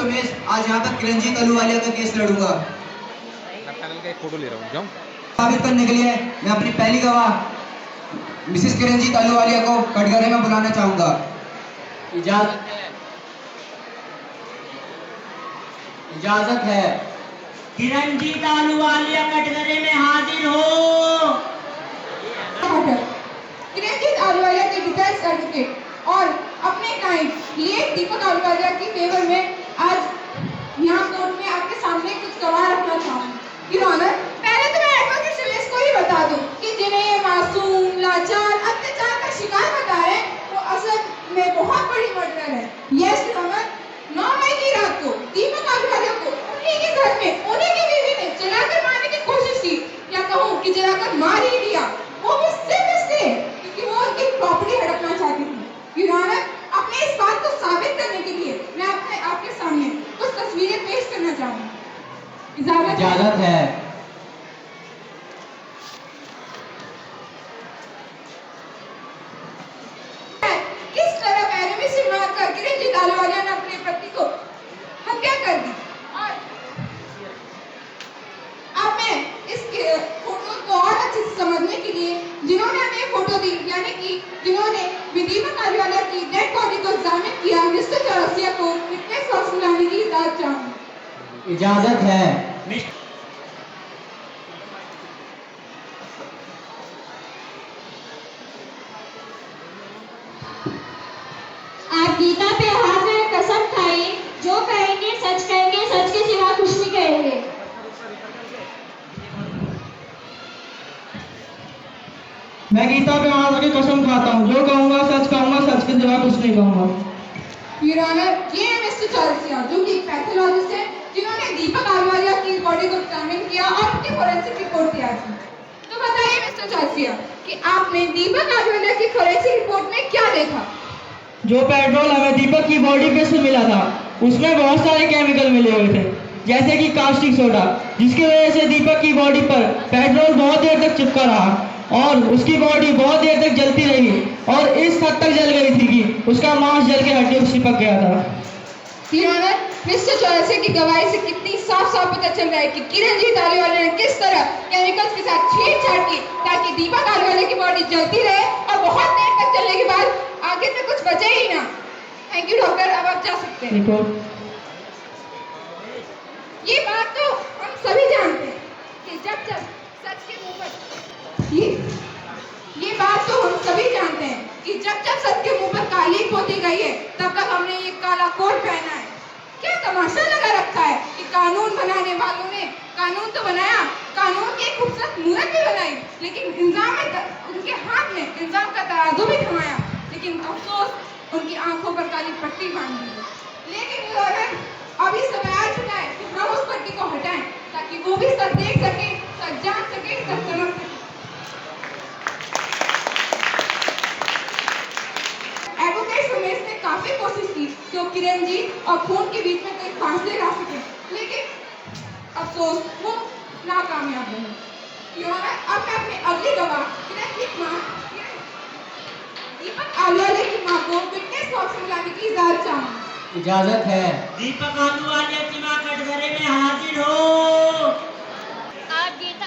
सुमेश, आज यहाँ पर किरणजीत अहलूवालिया का केस लड़ूंगा। एक फोटो ले रहा हूँ। साबित करने के लिए मैं अपनी पहली गवाह मिसेस किरणजीत अहलूवालिया को कटघरे में बुलाना चाहूंगा। इजाजत है। इजाजत है। किरणजीत अहलूवालिया कटघरे में हाजिर हो। किरणजीत अहलूवालिया के डिफेंस एडवोकेट और अपने क्लाइंट लेट दीपक अहलूवालिया की फेवर में आज यहाँ कोर्ट में आपके सामने कुछ गवाह रखना चाहूँगी। योर ऑनर, पहले तो मैं एडवोकेट सुमेश को ही बता दूं कि जिन्हें ये मासूम, लाचार, अत्याचार का शिकार बता रहे हैं, वो असल में बहुत बड़ी मर्डर है। यस योर ऑनर, 9 मई की रात को दीपक अहलूवालिया को उन्हीं के घर में उन्हीं की बीवी ने जलाकर मारने की कोशिश की, या कहूँ कि जलाकर मार ही दिया। वो भी सिर्फ इसलिए क्योंकि वो उनकी प्रॉपर्टी हड़पना चाहती थी। योर ऑनर, अपने इस बात को साबित करने के लिए मैं आपके सामने कुछ तस्वीरें पेश करना चाहूँगी। इजाजत है। किस तरह पैरों से मारकर किरणजीत अहलूवालिया ने अपने पति को हत्या कर दी। और अब मैं इस फोटो को और अच्छे से समझने के लिए जिन्होंने हमें फोटो दी, यानी कि जिन्होंने दीपक अहलूवालिया की डेड बॉडी को एग्जामिन किया, मिस्टर चौरसिया को विटनेस बॉक्स में लाने की इजाजत चाहूंगी। इजाजत है। आप गीता पे हाथ में कसम खाइए, जो कहेंगे, सच के सिवा कुछ नहीं कहेंगे। मैं गीता पे हाथ रख के कसम खाता हूँ, जो कहूँगा सच कहूँगा, सच के सिवा कुछ नहीं कहूँगा। योर ऑनर, ये है मिस्टर चौरसिया, जो कि पैथोलॉजिस्ट है, जिन्होंने दीपक अहलूवालिया की बॉडी को एग्जामिन किया और उनकी फोरेंसिक रिपोर्ट तैयार की। तो बताइए मिस्टर चौरसिया कि आपने दीपक अहलूवालिया की फोरेंसिक रिपोर्ट में क्या देखा? जो पेट्रोल हमें दीपक की बॉडी पे से मिला था, उसमें बहुत सारे केमिकल मिले हुए थे, जैसे कि कास्टिक सोडा, जिसकी वजह से दीपक की बॉडी पर पेट्रोल बहुत देर तक चिपका रहा और उसकी बॉडी बहुत देर तक जलती रही और इस हद तक जल गई थी कि उसका मांस जल के हड्डियों से चिपक गया था। योर ऑनर, मिस्टर चौरसिया की गवाही से कितनी साफ साफ पता चल रहा है कि किरणजीत अहलूवालिया ने किस तरह केमिकल्स के साथ छेड़छाड़ की ताकि दीपक अहलूवालिया की बॉडी जलती रहे और बहुत देर तक जलने के बाद आगे में कुछ बचे ही ना। थैंक यू डॉक्टर, अब आप जा सकते हैं। ये बात तो हम सभी जानते हैं कि जब सच के मुंह पर ये बात तो हम सभी जानते हैं कि जब सच के मुंह पर काली पोती गई है, तब तक हमने ये काला कोट पहना है। क्या तमाशा लगा रखा है कि कानून बनाने वालों ने कानून तो बनाया, कानून की एक खूबसूरत मूर्त भी बनाई, लेकिन इंजाम में उनके हाथ में इंजाम का तराजू भी थमाया, लेकिन अफसोस उनकी आंखों पर काली पट्टी बांध दी। लेकिन अभी समय आ चुका है कि हम उस पट्टी को हटाएं ताकि वो भी सच देख सके, सच जान सके, सच समझ सके। एडवोकेट सुमेश ने काफी कोशिश की कि वो किरणजीत और खून के बीच में कोई फासले ला सके, लेकिन अफसोस वो नाकामयाब रहे। योर ऑनर, अब मैं अपनी अगली गवाह किरणजीत मां दीपक अहलूवालिया की मां को विटनेस बॉक्स में लाने की इजाजत चाहूंगी। इजाजत है। दीपक अहलूवालिया की मां कटघरे में हाजिर हो। आप गीता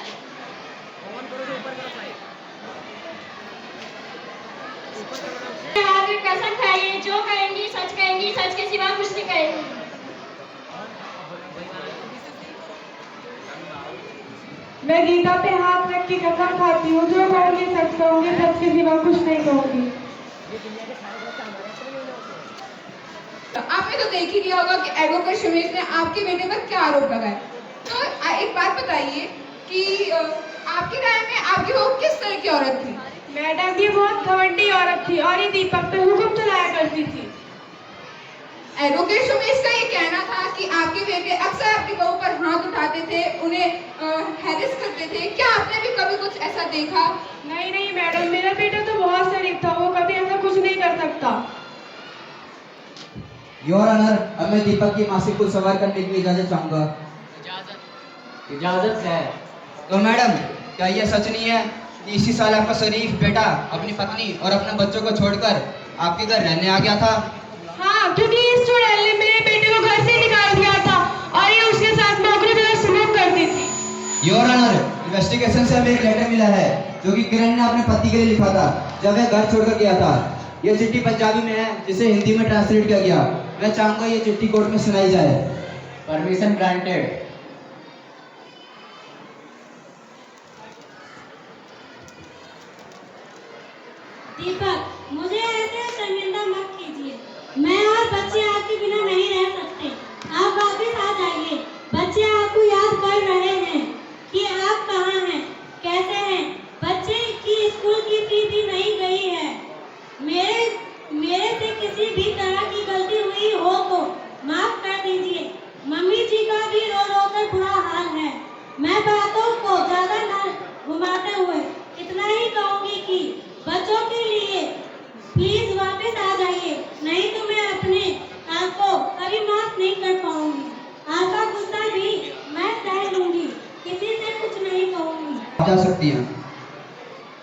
हाथ में कसम खाइए, जो कहेंगी, सच के सिवा कुछ नहीं कहेंगे। मैं गीता पे हाथ रख के कसम खाती हूँ, जो कहूँगी सच कहूँगी, सच के सिवा कुछ नहीं कहूँगी। आपने तो देख ही लिया होगा कि एडवोकेट सुमेश ने आपके बेटे पर क्या आरोप लगाए। तो एक बात बताइए कि आपकी राय में आपकी वो किस तरह की औरत थी? मैडम ये बहुत घमंडी औरत थी और ये दीपक पे हुक्म चलाया करती थी। एडवोकेट सुमेश का ये कहना था कि आपके बेटे अक्सर आपकी बहू पर हाथ उठाते थे, उन्हें हैरेस करते थे। क्या आपने भी कभी कुछ ऐसा देखा? नहीं मैडम, मेरा बेटा तो बहुत शरीफ था, वो कभी ऐसा कुछ नहीं कर सकता। योर ऑनर, अब मैं दीपक की मां से कुछ सवाल करने की इजाजत चाहूंगा। इजाजत है। तो मैडम, क्या यह सच नहीं है कि इसी साल आपका शरीफ बेटा अपनी पत्नी और अपने बच्चों को छोड़कर आपके घर रहने आ गया था? हाँ, क्योंकि इस चुड़ैल ने मेरे बेटे को घर से निकाल दिया था और ये उसके साथ नौकरी जगह सलूक करती थी। योर ऑनर, इन्वेस्टिगेशन से हमें एक लेटर मिला है जो कि किरण ने अपने पति के लिए लिखा था जब वह घर छोड़कर गया था। यह चिट्ठी पंजाबी में है जिसे हिंदी में ट्रांसलेट किया गया। मैं चाहूंगा ये चिट्ठी कोर्ट में सुनाई जाए। Permission granted. दीपक, मुझे ऐसे शर्मिंदा मत कीजिए। मैं और बच्चे आपके बिना नहीं रह सकते। आप वापस आ जाइए। बच्चे आपको याद कर रहे हैं कि आप कहाँ हैं, कैसे हैं। बच्चे की स्कूल की फी भी नहीं गई है। मेरे से किसी भी तरह की गलती हुई हो तो माफ कर दीजिए। मम्मी जी का भी रो रो कर बुरा हाल है। मैं बातों को ज्यादा न घुमाते हुए इतना ही कहूँगी कि बच्चों के लिए प्लीज वापस आ जाइए, नहीं तो मैं अपने आप को कभी माफ नहीं कर पाऊंगी। आपका गुस्सा भी मैं सह लूंगी, किसी से कुछ नहीं कहूंगी। आप जा सकती हैं।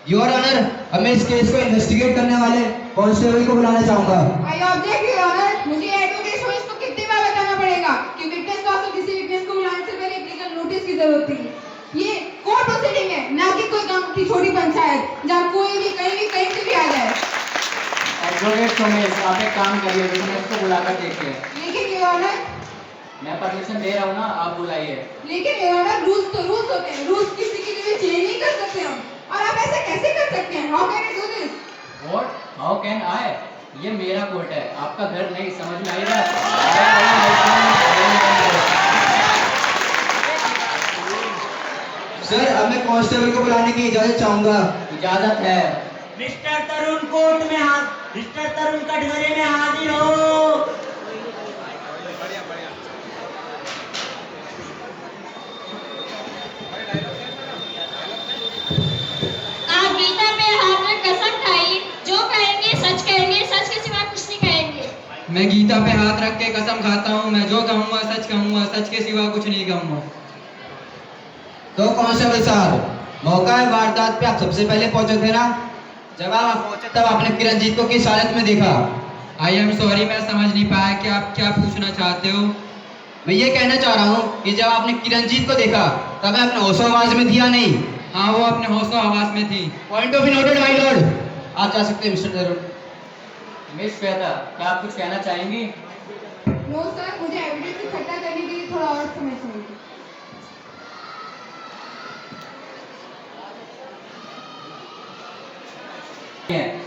योर ऑनर, अब मैं इस केस को इन्वेस्टिगेट करने वाले कांस्टेबल को बुलाना चाहूंगा। आई ऑब्जेक्ट योर ऑनर, मुझे एडवोकेट को इसको कितनी बार बताना पड़ेगा कि विटनेस को तो किसी विटनेस को बुलाने से पहले एक लीगल नोटिस की जरूरत है। ये कोर्ट प्रोसीडिंग है, ना कि कोई गांव की छोटी पंचायत जहां कोई भी कहीं से भी आ जाए। एडवोकेट सुमेश, आप एक काम करिए, विटनेस को बुलाकर देखिए। लेकिन योर ऑनर, मैं परमिशन दे रहा हूँ ना, आप बुलाइए। लेकिन योर ऑनर, रूल्स तो रूल्स होते हैं। रूल्स किसी के लिए चेंज नहीं कर सकते हम। और आप ऐसे कैसे कर सकते हैं? How can you do this? What? How can I? ये मेरा कोर्ट है, आपका घर नहीं। समझ में आई बात? सर, अब मैं कांस्टेबल को बुलाने की इजाजत चाहूंगा। इजाजत है। मिस्टर तरुण कोर्ट में मिस्टर तरुण कटघरे में हाजिर हो। आप गीता पे हाथ रख कसम खाई, जो कहेंगे, सच के सिवा कुछ नहीं कहेंगे। मैं गीता पे हाथ रख के कसम खाता हूँ, मैं जो कहूँगा, सच के सिवा कुछ नहीं कहूँगा। तो कांस्टेबल साहब, मौका है वारदात पे आप सबसे पहले पहुंचे थे ना? जब आप पहुंचे तब आपने किरणजीत को किस हालत में देखा? आई एम सॉरी, मैं समझ नहीं पाया कि आप क्या पूछना चाहते हो। मैं ये कहना चाह रहा हूँ कि जब आपने किरणजीत को देखा तब मैं अपने होशो आवाज में थी या नहीं? हाँ, वो अपने होशो आवाज में थी। Point of noted my Lord. आप जा सकते हैं मिस्टर तरुण। मिस श्वेता, क्या आप कुछ कहना चाहेंगी? नो सर, मुझे एविडेंस इकट्ठा करने के लिए थोड़ा और समय चाहिए।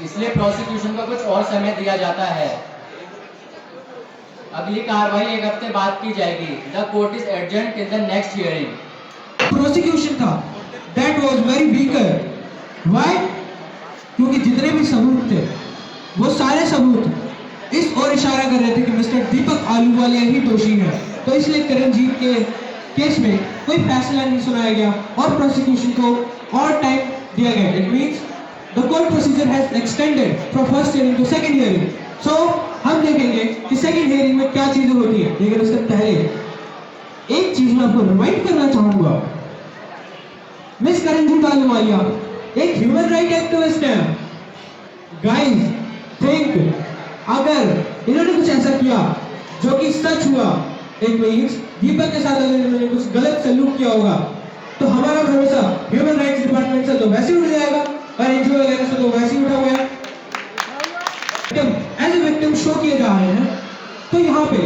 इसलिए प्रोसिक्यूशन को कुछ और समय दिया जाता है। अगली कार्रवाई एक हफ्ते बाद की जाएगी। The court is adjourned till the next hearing. Prosecution था that was very weaker. Why? क्योंकि जितने भी सबूत थे वो सारे सबूत इस ओर इशारा कर रहे थे कि मिस्टर दीपक आलूवालिया ही दोषी है। तो इसलिए किरणजीत के केस में कोई फैसला नहीं सुनाया गया और प्रोसिक्यूशन को और टाइम दिया गया। It means the court procedure has extended from first hearing to second hearing. So हम देखेंगे कि सेकंड हियरिंग में क्या चीजें होती है। लेकिन उससे पहले एक चीज मैं आपको रिमाइंड करना चाहूंगा। मिस किरणजीत आलूवालिया एक ह्यूमन राइट एक्टिविस्ट है। गाइस, थिंक, अगर इन्होंने कुछ ऐसा किया जो कि सच हुआ, इट मींस दीपक के साथ अगर इन्होंने कुछ गलत सलूक किया होगा, तो हमारा भरोसा ह्यूमन राइट्स डिपार्टमेंट से तो वैसे ही उठ जाएगा और एनजीओ वगैरह से तो वैसे ही उठा हुआ है। एज ए विक्टिम शो किए जा रहे हैं, तो यहाँ पे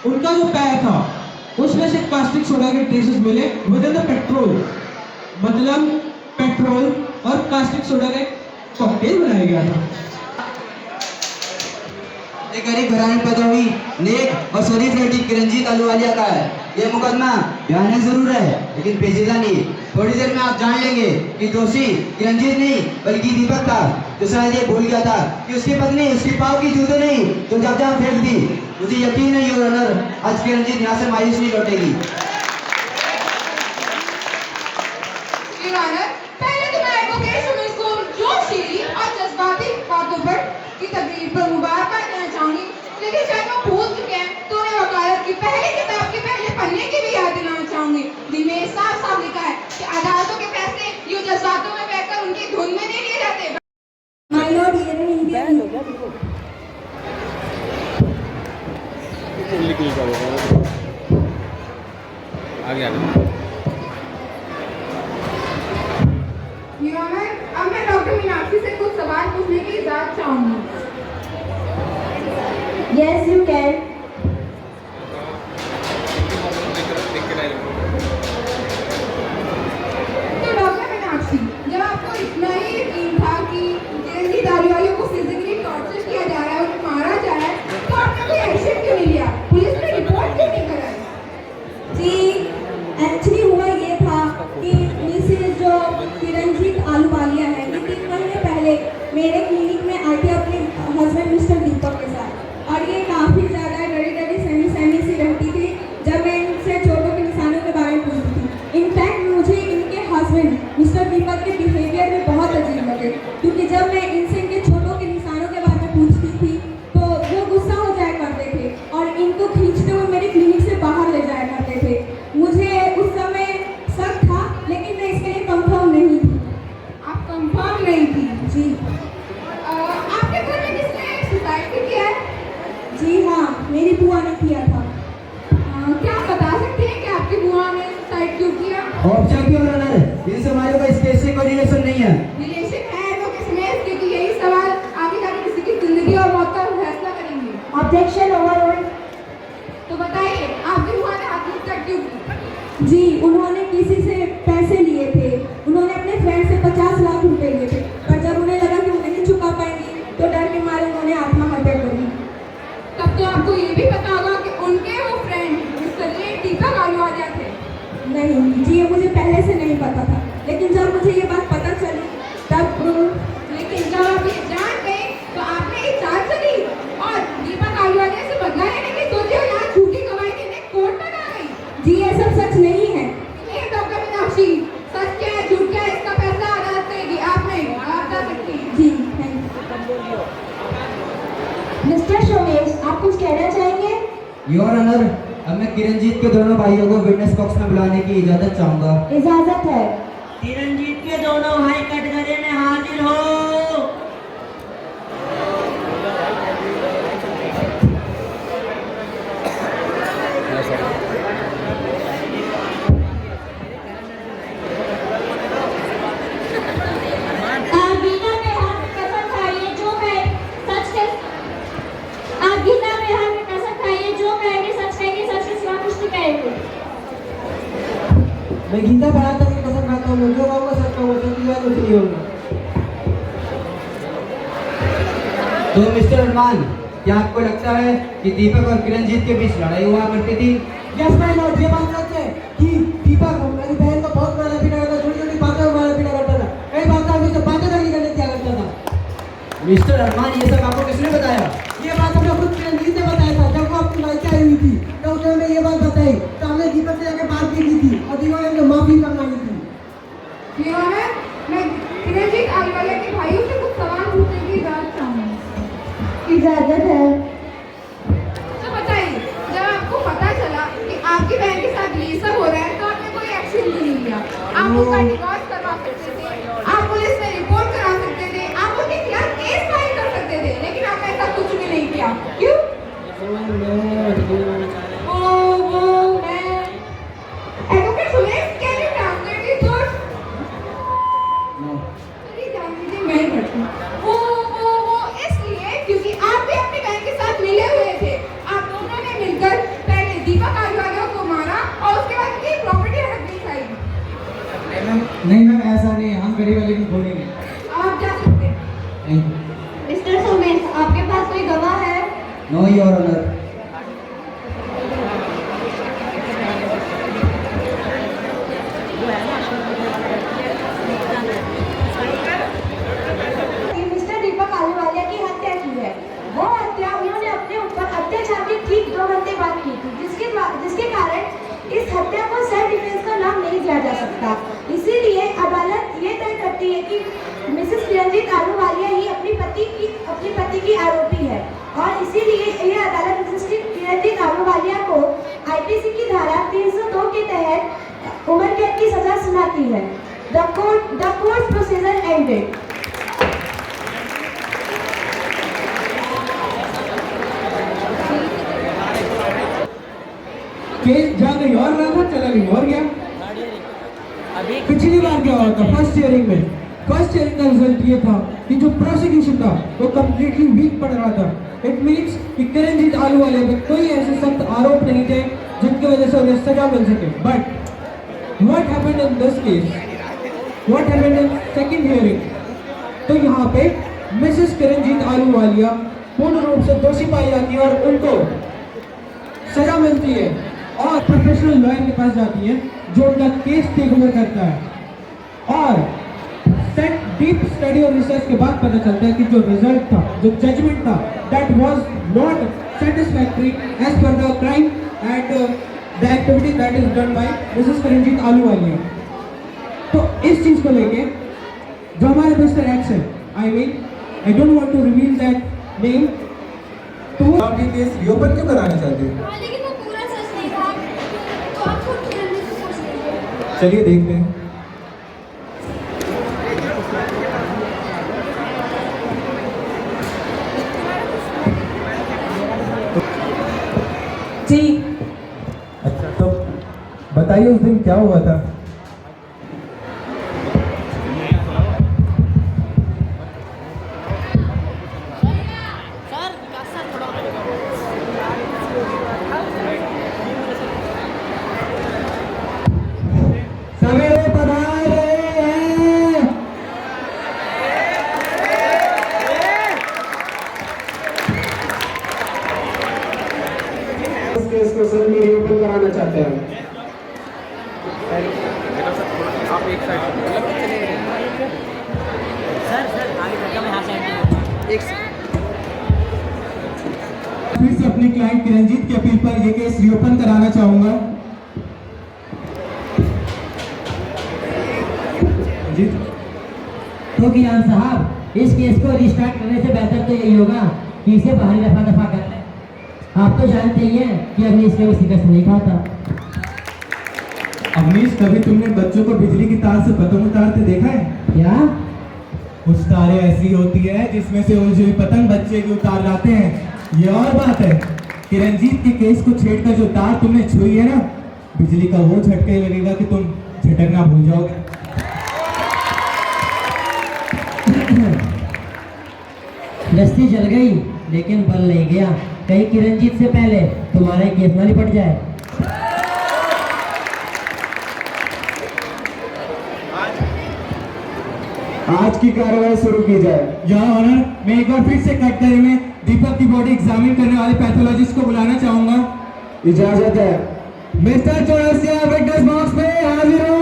उनका जो पैर था उसमें से कास्टिक सोडा के ट्रेसेस मिले विद इन द पेट्रोल। मतलब पेट्रोल और कास्टिक सोडा का कॉकटेल बनाया गया था। ये गरीब घराने पैदा हुई नेक और शरीफ लड़की किरणजीत आलूवालिया का है। ये मुकदमा भयानक जरूर है लेकिन पेचीदा नहीं। थोड़ी देर में आप जान लेंगे कि दोषी किरणजीत नहीं बल्कि दीपक था, जो शायद ये भूल गया था कि उसकी पत्नी उसकी पाँव की जूते नहीं तो जब जहाँ फेंक दी। मुझे यकीन है योर ऑनर, आज किरणजीत यहाँ से मायूस नहीं लौटेगी। योर ऑनर, पहले तो मैं एडवोकेट सुमेश को जोशीली और जज्बाती बातों पर की तकरीर पर मुबारकबाद देना चाहूंगी। लेकिन शायद वो भूल चुके हैं तो उन्हें वकालत की पहली किताब के पहले पन्ने की भी याद दिलाना चाहूंगी, जिनमें साफ साफ लिखा है कि अदालतों के फैसले यूं जज्बातों में बहकर उनकी धुन में नहीं लिए जाते। माय लॉर्ड, ये निकल जाओ आगे आगे Your Honor, अब मैं डॉक्टर मीनाक्षी से कुछ सवाल पूछने की इजाजत चाहूंगी। Yes, you can. तो डॉक्टर मीनाक्षी, जब आपको इतना ही यकीन था कि चिरंजीत आलूवालिया को फिजिकली टॉर्चर किया जा रहा है और मारा जा रहा है, तो आपने कोई एक्शन क्यों नहीं लिया? पुलिस में रिपोर्ट क्यों नहीं कराई? जी, एक्चुअली हुआ ये था कि मिसेज जो चिरंजीत आलूवालिया है, ये 3 महीने पहले मेरे क्लिनिक में आई थी अपने हस्बैंड मिस्टर दीपक के साथ, और ये काफ़ी ज़्यादा डरी सहमी सी रहती थी जब मैं इनसे चोटों के निशानों के बारे में पूछती थी। इनफैक्ट मुझे इनके हस्बैंड मिस्टर दीपक के बिहेवियर में बहुत अजीब लगे, क्योंकि जब मैं इनसे इनके चोटों के निशानों के बारे में पूछती थी तो वो गुस्सा हो जाया करते थे और इनको खींचते हुए मेरी क्लिनिक से बाहर ले जाया करते थे। मुझे उस समय शक था, लेकिन मैं इसके लिए कंफर्म नहीं थी। आप कंफर्म नहीं थी? जी आपके घर में किसने सुसाइड किया है? जी हाँ, मेरी बुआ ने किया था। क्या आप बता सकते हैं कि आपकी बुआ ने सुसाइड क्यों किया? ऑब्जेक्ट योर ऑनर, इससे हमारे को इस केस से कोई रिलेशन नहीं है। रिलेशन है तो किसमें? क्योंकि यही सवाल आगे जाकर किसी की जिंदगी और मौत का फैसला करेंगे। Objection over. तो बताइए, आपकी बुआ ने आत्महत्या क्यों की? जी, उन्होंने किसी से पैसे लिए थे। उन्होंने अपने फ्रेंड से 50 लाख रुपए लिए थे, पर जब उन्हें लगा कि वो नहीं चुका पाएंगी तो डर के मारे उन्होंने आत्महत्या कर ली। तब तो आपको ये भी पता होगा कि उनके वो फ्रेंड मिस्टर दीपक आलूवालिया थे। नहीं जी, ये मुझे पहले से नहीं पता था, लेकिन जब मुझे ये बात पता चली तब लेकिन जब आप ये जान गए तो आपने एक चाल चली और दीपक आलूवालिया से बदला लेने की सोची और यहाँ झूठी गवाही देने कोर्ट तक आ गई। जी, ये सब सच नहीं है। ये डॉक्टर मीनाक्षी, सच क्या है झूठ क्या है इसका फैसला अदालत करेगी, आप नहीं, आप जा सकती हैं। जी थैंक यू। मिस्टर सोमेश, आप कुछ कहना चाहेंगे? योर ऑनर, अब मैं किरणजीत के दोनों भाइयों को विटनेस बॉक्स में बुलाने की इजाजत चाहूंगा। इजाजत है। चिरंजीत के दोनों भाई कटघरे में हाजिर हो। मैं गीता पढ़ाता की कसम खाता हूँ, जो कहूँगा सच कहूँगा, सच की बात कुछ नहीं होगा। तो मिस्टर अरमान, क्या आपको लगता है कि दीपक और किरणजीत के बीच लड़ाई हुआ करती थी? यस माय लॉर्ड, ये बात सच है कि दीपक हमारी बहन को बहुत मारा पीटा करता था, छोटी-छोटी बातों में मारा पीटा करता था, कई बातें हमसे बातें तक नहीं करने दिया करता था। मिस्टर अरमान, ये सब आपको किसने बताया? ये बात हमने खुद किरणजीत ने बताया था जब वो अपनी मायके आई हुई थी, तो उसने हमें ये बात बताई, तो हमने दीपक से जाकर बात की थी और दीपक ने हमें माफी मांगी थी। योर ऑनर, मैं चिरंजीत आलूवालिया के भाइयों से कुछ सवाल पूछने की इजाजत चाहूंगी। इजाजत है। तो बताइए, जब आपको पता चला कि आपकी बहन के साथ ये सब हो रहा है तो आपने कोई एक्शन क्यों नहीं लिया? आप उसका डिवोर्स करवा सकते थे, आप पुलिस में रिपोर्ट करा सकते थे, आप उसके खिलाफ केस फाइल कर सकते थे, लेकिन आपने ऐसा कुछ भी नहीं किया। क्यों? Advocate Sumesh, can you translate this word? चलिए जान लीजिए, मैं ही करती हूँ। वो इसलिए क्योंकि आप भी अपनी बहन के साथ मिले हुए थे। आप दोनों ने मिलकर पहले दीपक आलूवालिया को मारा और उसके बाद उनकी प्रॉपर्टी हड़प दी खाई। नहीं मैम, ऐसा नहीं है, हम गरीब वाले की बोलेंगे। आप जा सकते हैं। मिस्टर सोमेश, आपके पास कोई गवाह है? No your honour. Mister Deepak Ahluwalia की हत्या की है। वो हत्या उन्होंने अपने ऊपर अत्याचार के ठीक 2 घंटे बाद की थी, जिसके कारण इस हत्या को सेल्फ डिफेंस का नाम नहीं दिया जा सकता। इसीलिए अदालत ये तय करती है कि मिसेस किरणजीत आलूवालिया ही अपने पति की आरोपी है, और इसीलिए यह अदालत मिसेस किरणजीत आलूवालिया को आईपीसी की धारा 302 के तहत उम्र कैद की सजा सुनाती है। The court procedure ended. Case जा कहीं और रहा था, चला कहीं और गया। पिछली बार क्या हुआ था फर्स्ट हियरिंग में? फर्स्ट हियरिंग का रिजल्ट ये था कि जो प्रोसिक्यूशन था वो कंप्लीटली वीक पड़ रहा था। इट मीन्स कि किरणजीत आलूवालिया पे कोई ऐसे सख्त आरोप नहीं थे जिनकी वजह से उन्हें सजा मिल सके। But what happened in this case, what happened in second hearing? तो यहाँ पे मिसेस किरणजीत आलूवालिया पूर्ण रूप से दोषी पाई जाती है और उनको सजा मिलती है और प्रोफेशनल लॉयर के पास जाती है जो उनका केस टेक ओवर करता है। और डीप स्टडी और रिसर्च के बाद पता चलता है कि जो रिजल्ट था, जो जजमेंट था, that was not satisfactory as per the crime and the activity that is done by Mrs Kiranjit Ahluwalia. तो इस चीज को लेके जो हमारे मिस्टर एक्स है, I mean I don't want to reveal that name, तो आप ये केस रिओपन क्यों कराना चाहते हो? लेकिन वो पूरा सच नहीं था, तो आप खुद किरणजीत से पूछ लीजिए। चलिए देखते हैं। जी अच्छा, तो बताइए उस दिन क्या हुआ था? सवेरे पधार रहे हैं। इस केस को सर में रिओपन कराना चाहते हैं। आप एक साइड फिर से अपनी क्लाइंट किरणजीत की अपील पर यह केस रिओपन कराना चाहूंगा। तो कियान साहब, इस केस को रिस्टार्ट करने से बेहतर तो यही होगा कि इसे बाहरी दफा कर लें। आप तो जानते ही हैं कि अवनीश कभी शिकस्त नहीं खाता। अवनीश, कभी तुमने बच्चों को बिजली की तार से पतंग उतारते देखा है? क्या? कुछ तारें ऐसी होती है जिसमें से उलझी हुई पतंग बच्चे की उतार लाते हैं। ये और बात है, किरणजीत के केस को छेड़कर जो तार तुमने छुई है ना, बिजली का वो झटका ही लगेगा कि तुम झटकना भूल जाओगे। दस्ती जल गई लेकिन बल नहीं गया। कहीं किरणजीत से पहले तुम्हारा केस न निपट जाए। आज की कार्रवाई शुरू की जाए। योर ऑनर, मैं एक बार फिर से कटघरे में दीपक की बॉडी एग्जामिन करने वाले पैथोलॉजिस्ट को बुलाना चाहूंगा। इजाजत है। मिस्टर चौरसिया, विटनेस बॉक्स में हाजिर हो।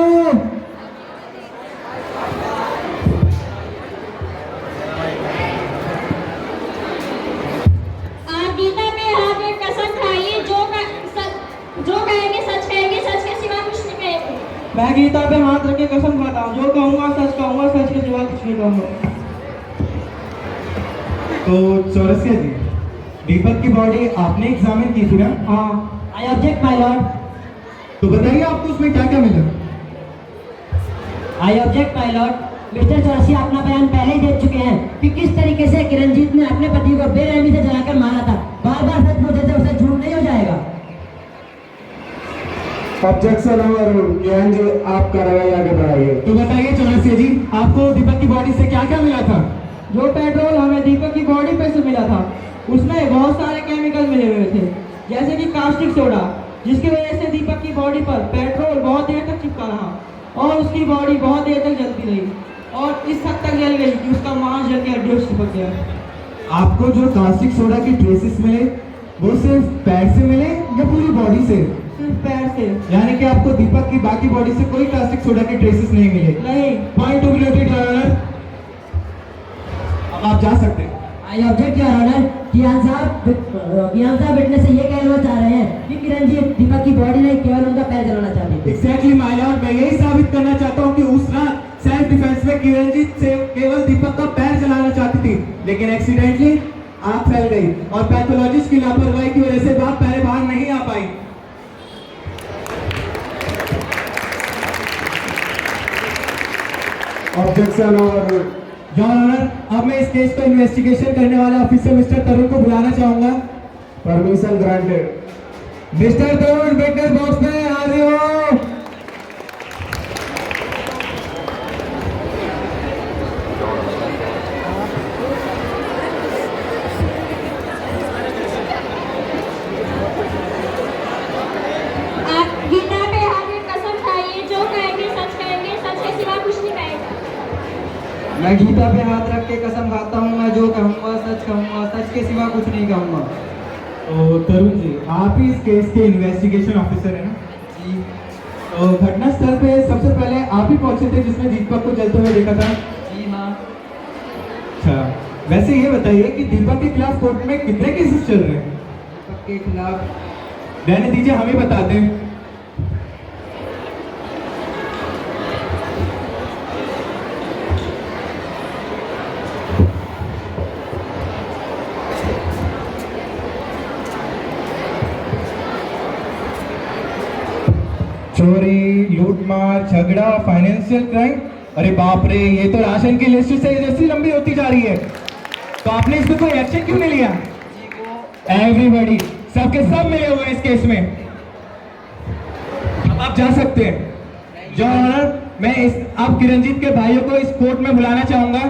आप गीता पे हाथ में कसम खाइए, जो कहेंगे सच कहेंगे, सच के सिवा कुछ नहीं कहेंगे। मैं गीता पे हाथ रख के कसम खाता हूँ, जो कहूँगा सच कहूँगा, सच के सिवा कुछ नहीं कहूँगा। तो चौरसिया जी, दीपक की बॉडी आपने एग्जामिन की थी ना? हाँ, आई ऑब्जेक्ट माय लॉर्ड। तो बताइए आपको उसमें क्या क्या मिला? I object my Lord. Mister Chaurasia अपना बयान पहले ही दे चुके हैं कि किस तरीके से किरणजीत ने अपने पति को बेरहमी से जलाकर मारा था। बार बार सच बोलने से उसे झूठ नहीं हो जाएगा। Objection overruled. जी, आप कार्रवाई आगे बढ़ाइए। तो बताइए चौरसिया जी, आपको दीपक की बॉडी से क्या क्या मिला था? जो पेट्रोल हमें दीपक की बॉडी पे से मिला था, उसमें बहुत सारे केमिकल मिले हुए थे, जैसे कि कास्टिक सोडा, जिसकी वजह से दीपक की बॉडी पर पेट्रोल बहुत देर तक चिपका रहा और उसकी बॉडी बहुत देर तक जलती रही और इस हद तक जल गई कि उसका मांस जल के हड्डियों से चिपक गया। आपको जो कास्टिक सोडा की ट्रेसेस मिले वो सिर्फ पैर से मिले या पूरी बॉडी से? सिर्फ पैर से। यानी कि आपको दीपक की बाकी बॉडी से कोई कास्टिक सोडा के ट्रेसेस नहीं मिले? नहीं। Point to be noted your honour. अब आप जा सकते हैं। I object your honour. Kiyan साहब विटनेस से ये कहना चाह रहे हैं कि किरणजीत दीपक की बॉडी नहीं, केवल उनका पैर जलाना चाहते थे। एग्जैक्टली माय लॉर्ड, मैं यही साबित करना चाहता हूँ कि उस रात सेल्फ डिफेंस में किरणजीत से केवल दीपक का पैर जलाना चाहती थी, लेकिन एक्सीडेंटली आग फैल गई और पैथोलॉजिस्ट की लापरवाही की वजह से बात पहले बाहर नहीं आ पाई। Objection overruled. योर ऑनर, अब मैं इस केस पर इन्वेस्टिगेशन करने वाला ऑफिसर मिस्टर तरुण को बुलाना चाहूंगा। Permission granted. मिस्टर तरुण विटनेस बॉक्स में हाजिर हो। आप गीता पे हाजिर कसम खाइए, जो कहेंगे सच कहेंगे, सच के सिवा कुछ नहीं कहेंगे। मैं गीता पे हाथ रख के कसम खाता हूँ, मैं जो कहूँगा सच के सिवा कुछ नहीं कहूँगा। तो तरुण जी, आप ही इस केस के इन्वेस्टिगेशन ऑफिसर हैं ना? जी। तो घटना स्थल पे सबसे पहले आप ही पहुंचे थे जिसने दीपक को जलते हुए देखा था? जी हाँ। अच्छा, वैसे ये बताइए कि दीपक के खिलाफ कोर्ट में कितने केसेस चल रहे हैं? दीपक के खिलाफ रहने दीजिए, हम ही बताते हैं। चोरी, लूटमार, झगड़ा, फाइनेंशियल क्राइम, अरे बाप रे, ये तो राशन की लिस्ट से जैसी लंबी होती जा रही है। तो आपने इस पर कोई एक्शन क्यों नहीं लिया? एवरीबॉडी, सबके सब मिले हुए हैं इस केस में। अब आप जा सकते हैं। जो ऑनर, मैं अब किरणजीत के भाइयों को इस कोर्ट में बुलाना चाहूंगा।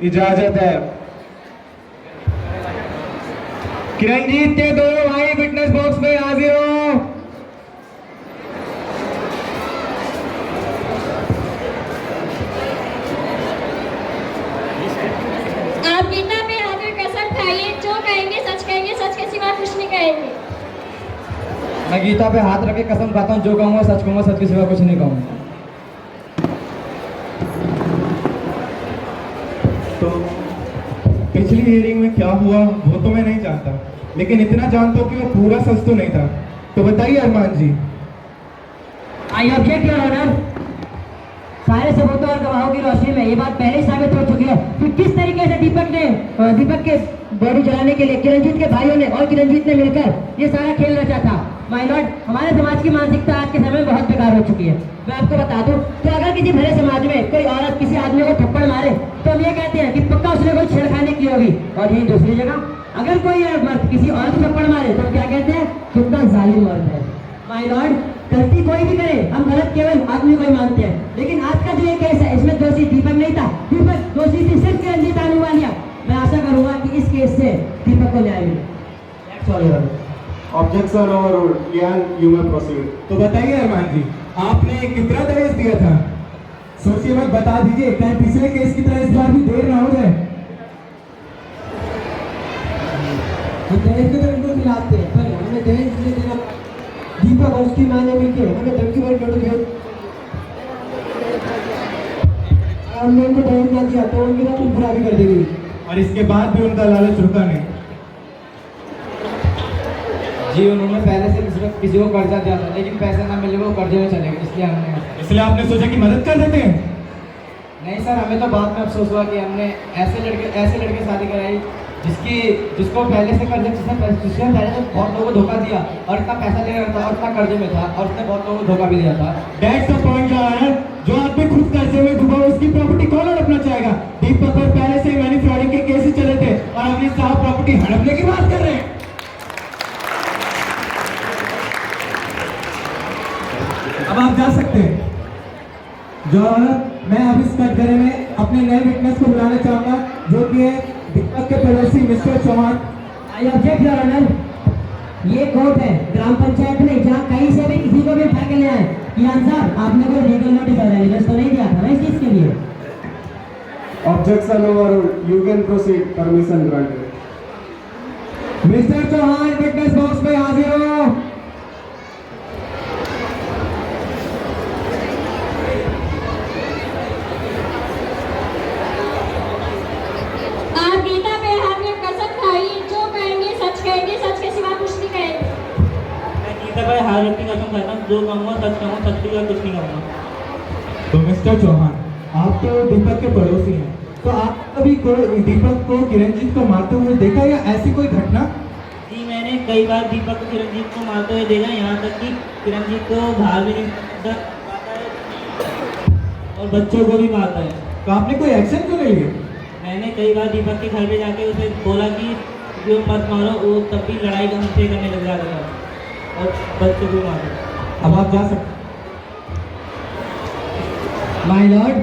इजाजत है। किरणजीत के दोनों भाई विटनेस बॉक्स में हाजिर हो। आप गीता पे हाजिर कसम खाइए, जो कहेंगे सच के सिवा कुछ नहीं कहेंगे। मैं गीता पे हाथ रख के कसम खाता हूँ, जो कहूँगा सच के सिवा कुछ नहीं कहूँगा। तो पिछली हियरिंग में क्या हुआ वो तो मैं नहीं जानता, लेकिन इतना जानता हूँ कि वो पूरा सच तो नहीं था। तो बताइए अरमान जी। आई ऑब्जेक्ट योर ऑनर, सारे सबूतों और गवाहों की रोशनी में ये बात पहले ही साबित हो चुकी है कि किस तरीके से दीपक के बॉडी जलाने के लिए किरणजीत के भाइयों ने और किरणजीत ने मिलकर ये सारा खेल रचा था। माय लॉर्ड, हमारे समाज की मानसिकता आज के समय में बहुत बेकार हो चुकी है। मैं आपको बता दूं, तो अगर किसी भले समाज में कोई औरत किसी आदमी को थप्पड़ मारे तो हम ये कहते हैं कि पक्का उसने कोई छेड़खानी की होगी। और यही दूसरी जगह अगर कोई मर्द किसी औरत को थप्पड़ मारे तो क्या कहते हैं? कितना जालिम मर्द है। माय लॉर्ड, गलती कोई भी करे, हम गलत केवल आदमी को ही मानते हैं। लेकिन आज का जो ये केस है, इसमें दोषी दीपक नहीं था, दीपक दोषी थी सिर्फ किरणजीत अहलूवालिया। मैं आशा करूंगा कि इस केस से दीपक को न्याय मिले। Objection overruled, you may proceed. तो बताइए अरमान जी, आपने कितना दहेज दिया था? सोचिए मत, बता दीजिए, कहीं पिछले केस की तरह इस बार भी देर ना हो जाए। दहेज के तो इनको खिलाते हैं, पर हमें दहेज नहीं देना। दीपक और उसकी मां ने मिलकर हमें धमकी भरी नोटिस भेज, हमने उनको दहेज ना दिया तो उनकी कुछ बुरा भी कर देगी। और इसके बाद भी उनका लालच रुका नहीं। जी, उन्होंने पहले से किसी को कर्जा दिया था, लेकिन पैसे ना मिले वो कर्जे में चले गए, इसलिए आपने सोचा कि मदद कर देते हैं। नहीं सर, हमें तो बाद में अफसोस हुआ कि हमने ऐसे लड़के शादी कराई जिसको पहले से कर्जे जिसने पहले से बहुत लोगों को धोखा दिया और इतना पैसा ले रहा था और इतना कर्जे में था और उसने बहुत लोगों को धोखा भी दिया था। दैट्स द पॉइंट है। जो आदमी खुद कर्जे में डूबा उसकी प्रॉपर्टी कौन हड़पना चाहेगा? दीपक पर पहले से मनी फ्रॉडिंग के केसेस चले थे और अगली साहब प्रॉपर्टी हड़पने की बात कर रहे हैं। अब आप जा सकते हैं। जो मैं अब इस कटघरे में अपने नए विटनेस को बुलाना चाहूंगा, जो कि है दीपक के पड़ोसी Mr Chauhan. I object your honour, ये कोर्ट है, ग्राम पंचायत नहीं, जहाँ कहीं से भी किसी को भी उठा के ले आए। कियान साहब, आपने कोई लीगल नोटिस अवेलेबल तो नहीं दिया था ना इस चीज के लिए? Objection overruled, you can proceed, permission granted. Mr Chauhan witness box में हाजिर हो। आप गीता पे हाजिर कसम खाइए, जो कहेंगे सच के सिवा कुछ नहीं कहेंगे। मैं गीता पे हाजिर की कसम खाता हूँ, जो कहूँगा सच कहूँगा, सच के सिवा कुछ नहीं कहूँगा। तो मिस्टर चौहान, आप तो दीपक के पड़ोसी हैं, तो आप कभी दीपक को किरणजीत को मारते हुए देखा या ऐसी कोई घटना? जी, मैंने कई बार दीपक को किरणजीत को मारते हुए देखा, यहाँ तक कि किरणजीत को भाग भी नहीं पाता है और बच्चों को भी मारता है। तो आपने कोई एक्शन क्यों नहीं लिया? मैंने कई बार दीपक के घर पे जाके उसे बोला कि जो मत मारो, वो तब भी लड़ाई हमसे करने लग जाता था। और बच्चों को भी मारा। अब आप जा सकते। माय लॉर्ड,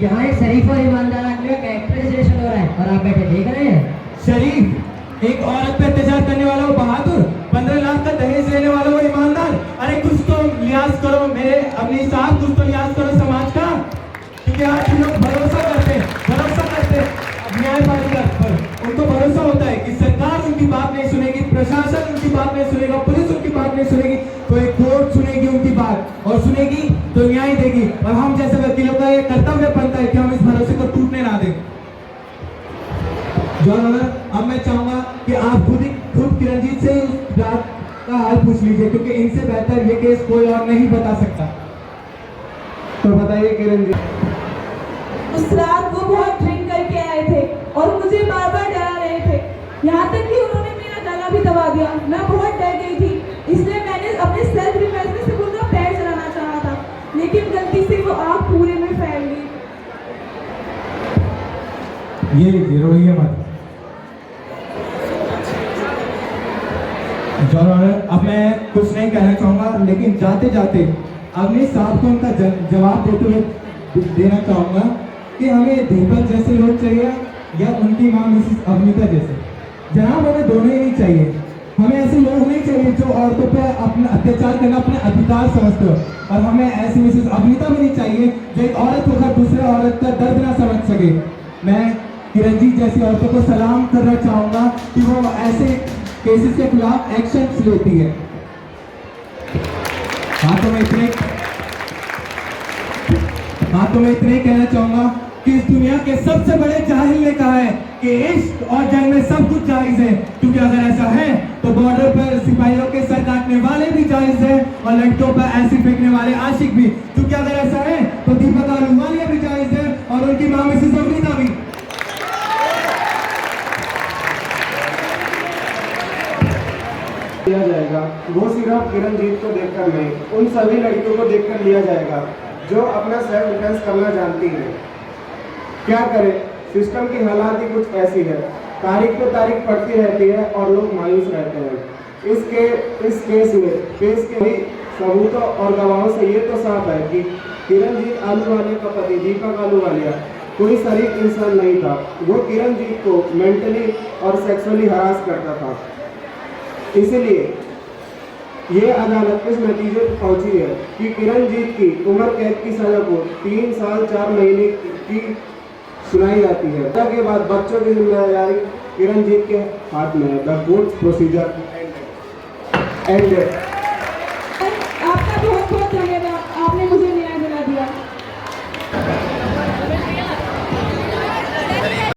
यहाँ एक शरीफ और ईमानदार आदमी का कैरेक्टर असेसिनेशन हो रहा है और आप बैठे देख रहे हैं। शरीफ, एक औरत पे अत्याचार करने वाला वो बहादुर, 15 लाख का दहेज लेने वाला वो ईमानदार। अरे कुछ तो लिहाज करो मेरे अपनी साहब, कुछ तो लिहाज करो समाज का, क्योंकि आज लोग भरोसा करते न्यायपालिका पर। उनको भरोसा होता है कि सरकार उनकी बात नहीं सुनेगी, प्रशासन उनकी बात नहीं सुनेगा, पुलिस उनकी बात नहीं सुनेगी, तो एक कोर्ट सुनेगी उनकी बात, और सुनेगी तो न्याय देगी। और हम जैसे वकीलों का ये कर्तव्य बनता है कि हम इस भरोसे को टूटने ना दें। जॉन ऑनर, अब मैं चाहूंगा कि आप खुद किरणजीत से इस बात का हाल पूछ लीजिए, क्योंकि इनसे बेहतर ये केस कोई और नहीं बता सकता। तो बताइए किरणजीत। उस रात वो बहुत ड्रिंक करके आए थे और मुझे बार बार डरा रहे थे, यहाँ तक कि उन्होंने मेरा गला भी दबा दिया। मैं बहुत डर गई थी, इसलिए मैंने अपने सेल्फ डिफेंस में सिर्फ उनका पैर चलाना चाहा था, लेकिन गलती से वो आग पूरे में फैल गई। ये लीजिए, रोइए मत। जॉन ऑनर, अब मैं कुछ नहीं कहना चाहूंगा, लेकिन जाते जाते अपने साहब को उनका जवाब देते हुए देना चाहूंगा कि हमें दीपक जैसे लोग चाहिए या उनकी मां मिसेस अवनीता जैसे। जनाब, हमें दोनों ही नहीं चाहिए। हमें ऐसे लोग नहीं चाहिए जो औरतों पर अपना अत्याचार करना अपने अधिकार समझते हो, और हमें ऐसी मिसेस अवनीता भी नहीं चाहिए जो एक औरत होकर दूसरे औरत का दर्द ना समझ सके। मैं किरणजीत जैसी औरतों को सलाम करना चाहूँगा कि वो ऐसे केसेस के खिलाफ एक्शन लेती है। हाँ, तो मैं इतना ही कहना चाहूँगा कि इस दुनिया के सबसे बड़े जाहिल ने कहा है कि इश्क और जंग में सब कुछ जायज़ है, क्योंकि अगर ऐसा है तो बॉर्डर पर सिपाहियों के सर काटने वाले भी जायज़ है और लड़कियों पर एसिड फेंकने वाले आशिक भी, क्योंकि अगर ऐसा है तो दीपक आलूवालिया भी जायज़ है और उनकी मां मिसेस अवनीता भी। लिया जाएगा वो सिर्फ किरणजीत को देखकर नहीं, उन सभी लड़कियों को देखकर लिया जाएगा जो अपना सेल्फ डिफेंस करना जानती है। क्या करें, सिस्टम की हालात ही कुछ ऐसी है, तारीख पे तारीख पड़ती रहती है और लोग मायूस रहते हैं। इस केस के सबूतों और गवाहों से ये तो साफ है कि किरणजीत आलूवालिया का पति दीपक आलूवालिया कोई शरीफ इंसान नहीं था। वो किरणजीत को मेंटली और सेक्सुअली हरास करता था। इसलिए ये अदालत इस नतीजे पर पहुंची है कि किरणजीत की उम्र कैद की सजा को 3 साल 4 महीने की सुनाई जाती है। सजा के बाद बच्चों की जिम्मेदारी किरणजीत के हाथ में है। The court procedure ended.